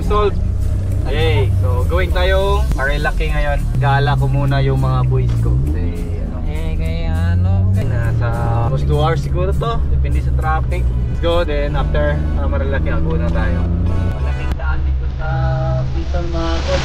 solved. Okay, so going tayong Marilaki ngayon. Gala ko muna yung mga boys ko. Kasi nasa almost 2 hours siguro to. Depende sa traffic. Let's go, then after Marilaki, ako na tayo. Malaking daan dito sa Bicol mga tol.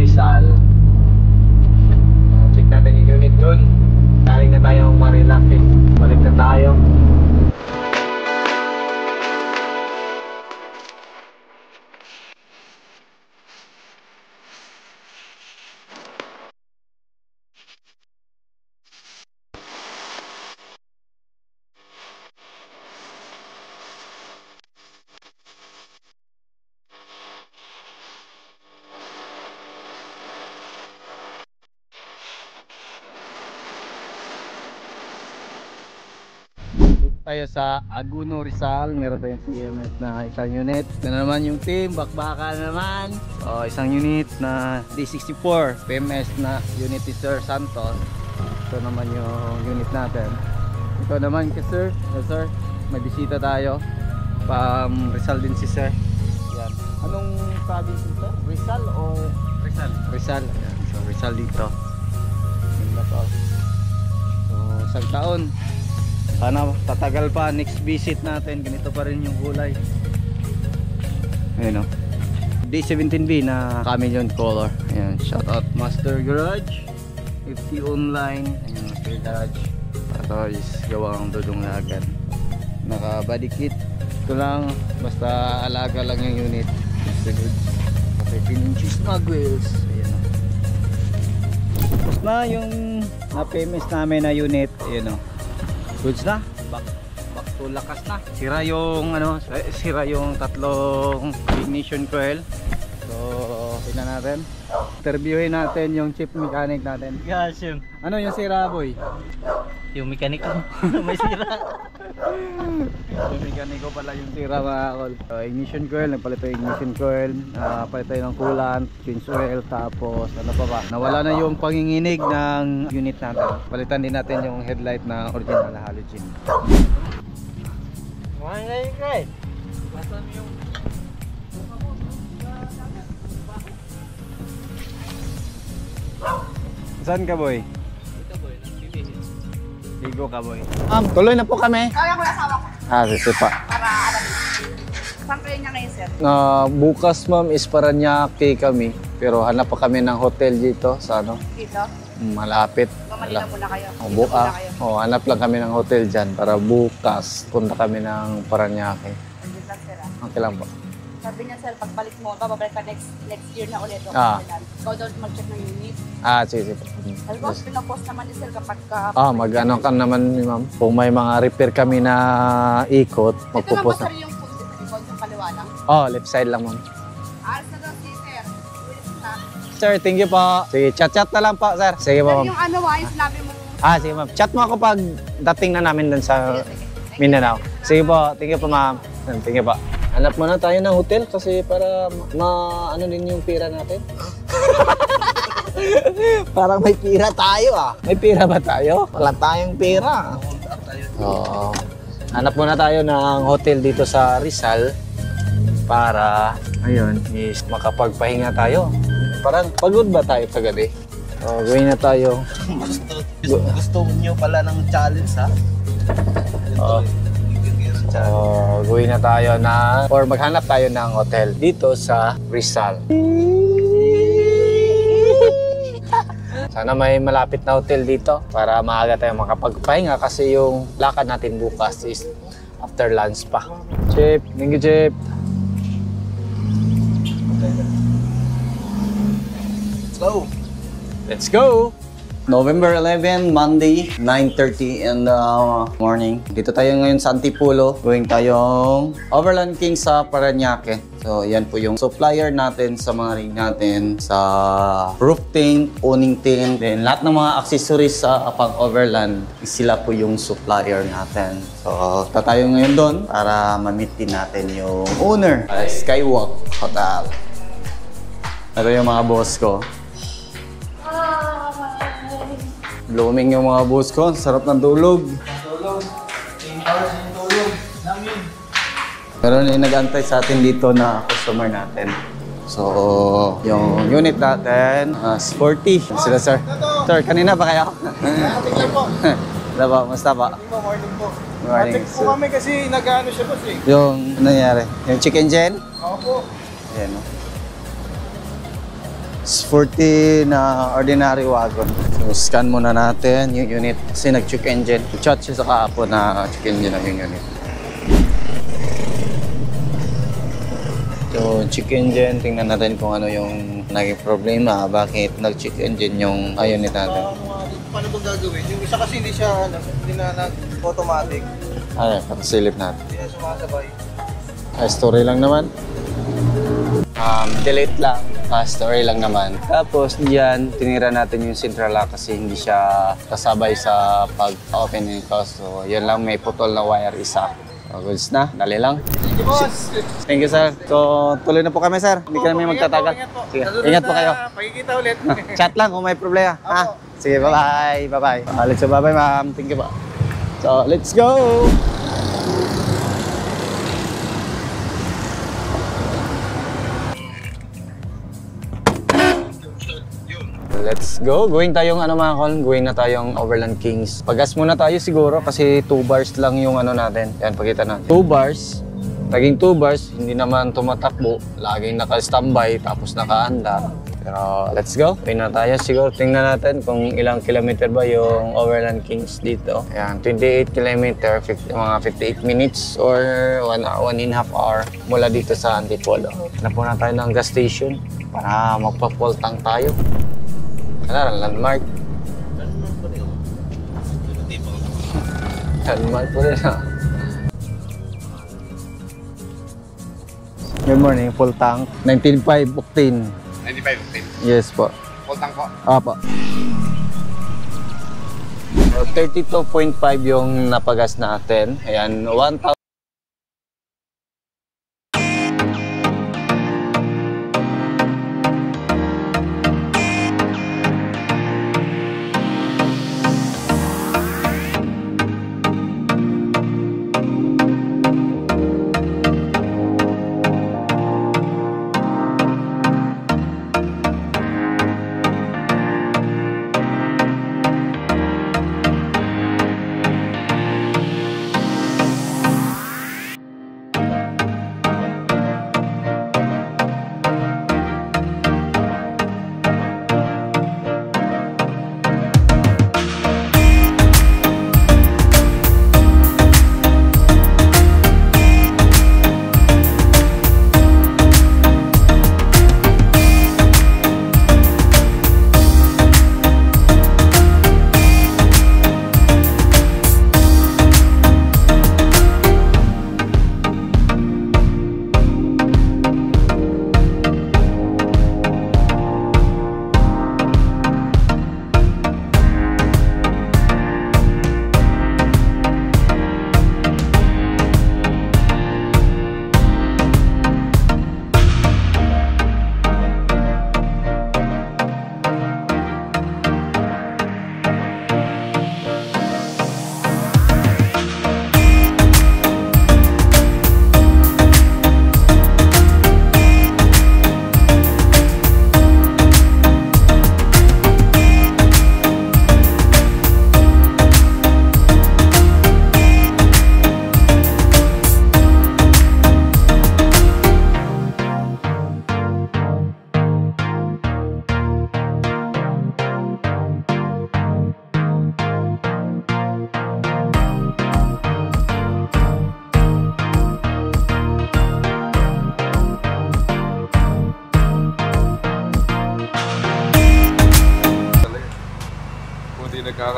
Rizal. Check natin yung unit dun. Galing na tayong Marilaki. Balik na tayo. Tayo sa Aguno, Rizal. Meron tayong PMS na isang unit. Ito na naman yung team, bakbaka naman. Isang unit na D64 PMS na unit ni Sir Santos. Ito naman yung unit natin. Ito naman kay Sir. Yes, Sir, may bisita tayo. Rizal din si Sir. Yan. Anong province dito? Rizal o? Rizal. Rizal. Yan. So Rizal dito. So isang taon. Sana tatagal pa, next visit natin ganito pa rin yung kulay. Ayun o, D17B na chameleon color. Ayan, shout out Master Garage, FT Online. Ayan, Master Garage. Ito is gawang dudong lagan. Naka body kit. Ito lang, basta alaga lang yung unit. It's the goods. 13 inches mag wheels. Ayan o, tapos na yung na-PMS namin na unit. Ayan o, goods na, back to lakas na. Sira yung sira yung tatlong ignition coil. So tingnan natin, interviewin natin yung chief mechanic natin. Yes, yun. Ano yung sira, boy? Yung mekaniko may sira. Yung mekaniko pala yung sira, mga kol. So, ignition coil, nagpalit tayo ignition coil, palit tayo ng coolant, change oil, tapos ano pa ba? Nawala na yung panginginig ng unit natin. Palitan din natin yung headlight na original na halogen. Ngayon kay. Basta yung saan ka, boy? ito boy, Ligo ka, boy. Tuloy na po kami. Kaya ko yung asawa ko. Sige pa. Para alam. Saan kayo niya ngayon, sir? Bukas ma'am is Paranaque kami. Pero hanap pa kami ng hotel dito sa Dito? malapit. Mamalila muna kayo. Dito muna kayo. Hanap lang kami ng hotel dyan para bukas punta kami ng Paranaque. Andun lang, sir. Okay lang po. Sabi niya, sir, pagbalik mo, babalik ka next year na ulit. Ikaw daw mag-check ng unit. Sige po. Sabi ko, pinapost naman ni sir kapag Mag-ano ka naman ni ma'am. Kung may mga repair kami na ikot, ito lang po, magpupost sir, yung ikon sa kaliwa lang. left side lang ma'am. Aras na daw si sir. Ulit na. Sir, thank you po. Sige, chat na lang po, sir. Sige po, Sir, ma'am. yung yung sinabi mo. Sige, ma'am. Chat mo ako pag dating na namin dun sa Sige. Mindanao. Sige po, thank you po, ma'am. Thank you po. Hanap muna tayo ng hotel kasi para ano din yung pira natin. Parang may pira tayo May pira ba tayo? Wala tayong pira. Oo. Hanap muna tayo ng hotel dito sa Rizal para is makapagpahinga tayo. Parang pagod ba tayo kagabi? Gawin na tayo. gusto nyo pala ng challenge, ha? So, gawin na tayo or maghanap tayo ng hotel dito sa Rizal. Sana may malapit na hotel dito para maaga tayo makapagpahinga kasi yung lakad natin bukas is after lunch pa. Chip, thank you, Chip. Let's go! November 11, Monday, 9:30 in the morning. Dito tayo ngayon sa Antipolo. Going tayong Overland King sa Parañaque. So, yan po yung supplier natin sa mga ring natin sa roof tint, awning tint, then lahat ng mga accessories sa pang Overland, sila po yung supplier natin. So, tayo ngayon doon para ma-meet din natin yung owner, Skywalk Hotel. Ito yung mga boss ko. Blooming yung mga boss ko. Sarap ng tulog. Meron yung nag-antay sa atin dito na customer natin. So, yung unit natin, sporty. Sila, sir. Sir, kanina ba kayo? Tingnan po. Wala ba? Musta pa? Morning po. Morning. Check po kami kasi nag-ano siya boss eh. Yung, ano nangyari? Yung chicken gen? Opo. Ayan, no? Sporty na ordinary wagon. So, scan muna natin yung unit kasi nag-check engine. Chat siya sa kahapon na check engine na yung unit. So, check engine, tingnan natin kung ano yung naging problema. Bakit nag-check engine yung unit natin. Paano ba gagawin? Yung isa kasi hindi na nag-automatic. Ay, patasilip natin. Hindi na sumasabay. Story lang naman. Delete lang. Story lang naman. Tapos diyan, tinira natin yung central lock kasi hindi siya kasabay sa pag-open nito. So, yan lang, may putol na wire isa. So, goods na. Dali lang. Thank you, boss. Thank you, sir. So, tuloy na po kami, sir. Hindi kami magtatagal. Sige, ingat po kayo. Pagkikita ulit. Chat lang kung may problema. Ha? Sige, bye-bye. Bye-bye. Alex, bye-bye, ma'am. Thank you po. So, let's go! Let's go. Going tayong mga call. Going na tayong Overland Kings. Pag-gas muna tayo siguro kasi 2 bars lang yung natin. Yan, pakita natin. 2 bars. Naging 2 bars. Hindi naman tumatakbo. Laging naka-standby tapos nakaanda. Pero let's go. Going na tayo siguro. Tingnan natin kung ilang kilometer ba yung Overland Kings dito. Yan, 28 kilometer, mga 58 minutes or 1.5 hour mula dito sa Antipolo. Napunan tayo ng gas station para magpa-full tank tayo. Ano, landmark. Landmark po rin ha. Good morning, full tank. 19.5 octane. 95 octane. Yes po. Full tank po. Apo. 32.5 yung napagas natin. Ayan, 1,000.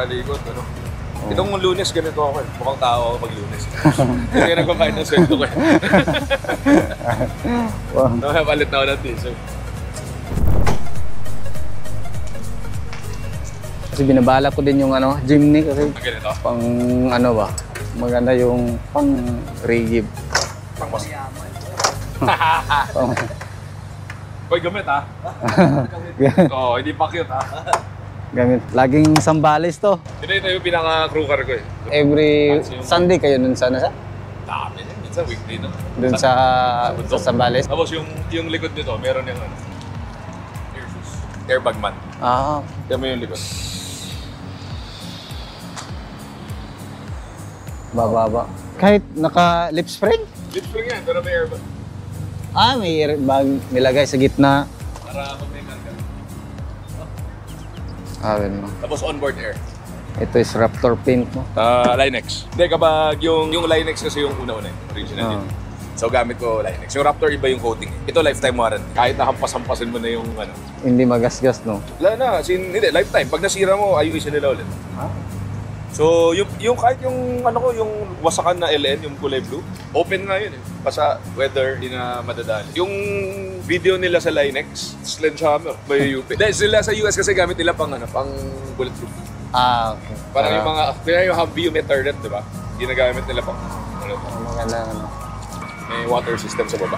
palikot, ano. Itong Lunes, ganito ako eh. Mukhang tao ako pag Lunes. Kasi nagpapain ng sweldo ko eh. Wow. Nakapalit na ako ng t-shirt. Kasi binabala ko din yung ano, Jimny kasi Ganito. pang ano ba, maganda yung pang reggae. Pangmas. Pang, Hoy, gamit ha. Oo, hindi pa cute ha. gamit. Laging Sambales to. Ito yung pinaka-crew car ko eh. Every Sunday kayo nun sana sa? Dami na. Minsan weekday na. Dun sa Sambales? Tapos yung likod nito, meron yung ano. Air shoes. Airbag man. Ah, Kaya mo yung likod. bababa. Kahit naka-lip spring? Lip spring yan, pero may airbag. Ah, may airbag nilagay sa gitna. Para pag may karga. Ah, mo. Tapos onboard air. Ito is Raptor paint mo. Linex. Hindi, kapag yung Linex kasi yung una-una eh. Original yun. So gamit ko Linex. Yung Raptor iba yung coating eh. Ito lifetime warranty. Kahit nakampas-hampasin mo na yung ano. Hindi magasgas, no? Wala na. Hindi, lifetime. Pag nasira mo, ayusin nila ulit. So, yung kahit yung ano ko, yung wasakan na LN, yung kulay blue, open na yun eh. Basta weather, hindi na madadali. Yung video nila sa Linex, sledgehammer, may UP. Dahil sila sa US kasi gamit nila pang ano, pang bulletproof. Ah, okay. Parang yung mga, kaya yung Humvee yung may turret, di ba? Ginagamit nila pang ano, Maganda, ano. may water system sa baba.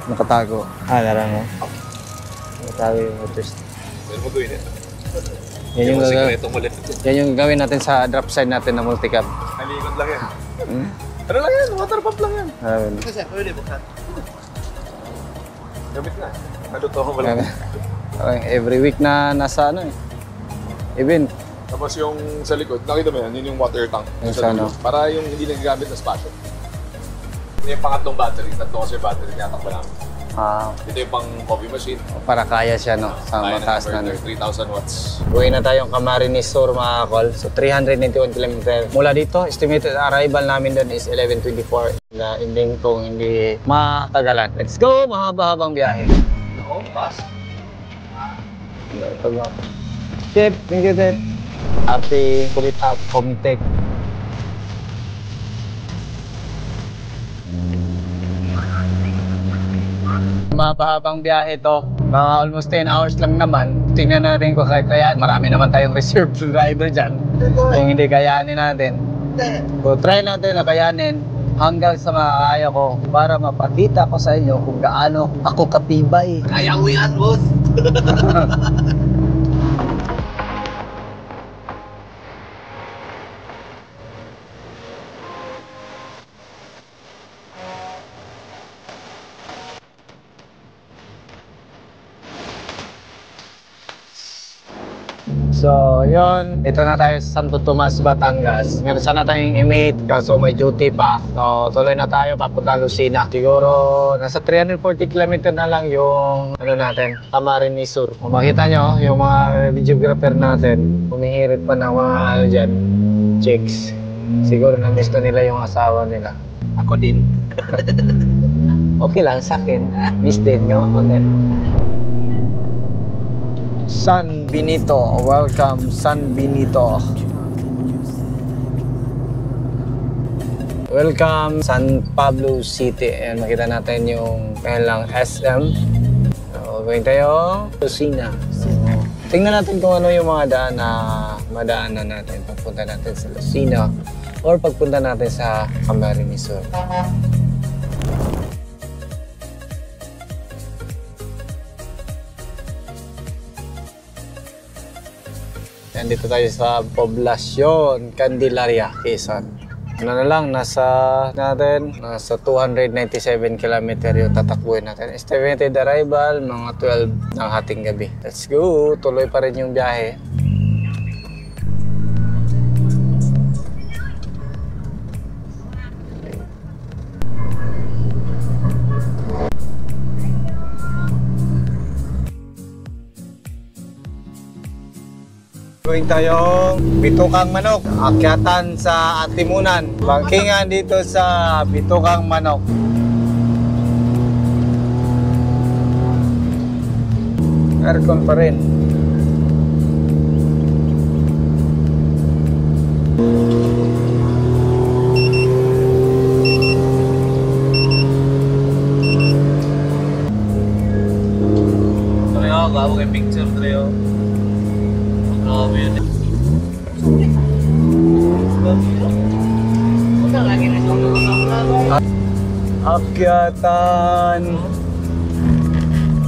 Nakatago. Ah, larang mo. Nakatago yung motors. Pwede mo gawin ito. Yan yung, sikreto mo ulit. yan yung gawin natin sa drop side natin na multicab. Nalikod lang yan. Ano lang yan? Water pump lang yan. Ah, Kasi pwede buksan. Gamit na. Naluto ko lang. every week na nasa ano eh. Event. Tapos yung sa likod, nakita mo yan, yun yung water tank. Yung Sa sa ano? dulo. Para yung hindi nagagamit na spasyo. Ito yung pangatlong battery. Tatlo kasi battery tinatakbo namin. Ah, Ito yung pang coffee machine. para kaya siya, no? Sa Kaya mataas na. converter, 3,000 watts. Uwi na tayong Camarines Sur, mga kol. So, 391 km. Mula dito, estimated arrival namin doon is 11:24. Na ending kung hindi matagalan. Let's go! Mahaba-habang biyahe. Oo, pass. Chef, thank you, Chef. Ate, Kumitap, Comitec. Mapahabang biyahe to. Mga almost 10 hours lang naman. Tingnan natin kung kaya. Marami naman tayong reserve driver dyan. Kung hindi kayanin natin. So try natin na kayanin hanggang sa makakaya ko para mapakita ko sa inyo kung gaano ako katibay. Kaya mo yan, boss. So, yun. Ito na tayo sa Santo Tomas, Batangas. Ngayon sana tayong i-meet kaso may duty pa. So, tuloy na tayo papunta Lucena. Siguro, nasa 340 km na lang yung ano natin, Camarines Sur. Kung makita nyo, yung mga videographer natin, humihirit pa ng mga ano dyan, chicks. Siguro na-miss na nila yung asawa nila. Ako din. Okay lang sa akin. Miss din nyo ako din. San Benito. Welcome, San Benito. Welcome, San Pablo City. Ayan, makita natin yung kanilang SM. So, going tayo, Lucena. So, tingnan natin kung ano yung mga daan na madaanan natin. Pagpunta natin sa Lucena or pagpunta natin sa Camarines Sur. Nandito tayo sa Poblacion, Candelaria, Quezon. Ano na lang, nasa 297 km yung tatakbuhin natin. Estimated arrival, mga 12 ng hating gabi. Let's go! Tuloy pa rin yung biyahe. Going tayong Bitukang Manok, akyatan sa Atimunan, bangkingan dito sa Bitukang Manok. Aircon pa rin. Treo, gawa kay picture, Treo. Grabe yun. Akyatan.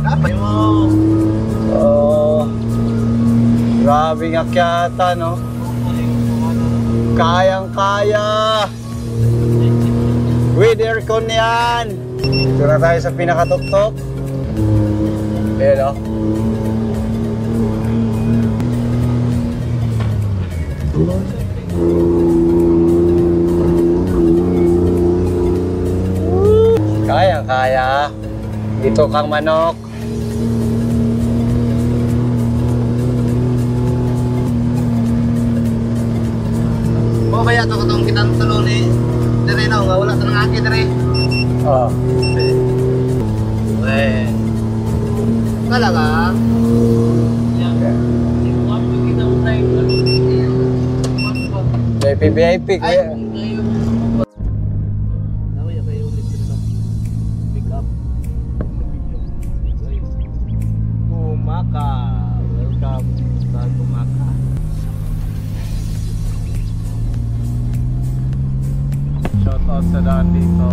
Dapat mo. Oh. Grabing akyatan, no? Kayang-kaya. With aircon yan. Ito na tayo sa pinakatuktok. Ayan, no? Kaya. Dito kang manok. O kaya ito katong kitang tulo ni dire na nga wala tanang aki dire. Oh. Weh. Talaga? VIP, kuya. Kumaka. Welcome sa Kumaka. Shout out sa daan dito.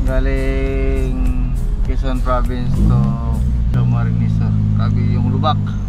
Galing Quezon Province to Camarines. Kagi yung Lubak.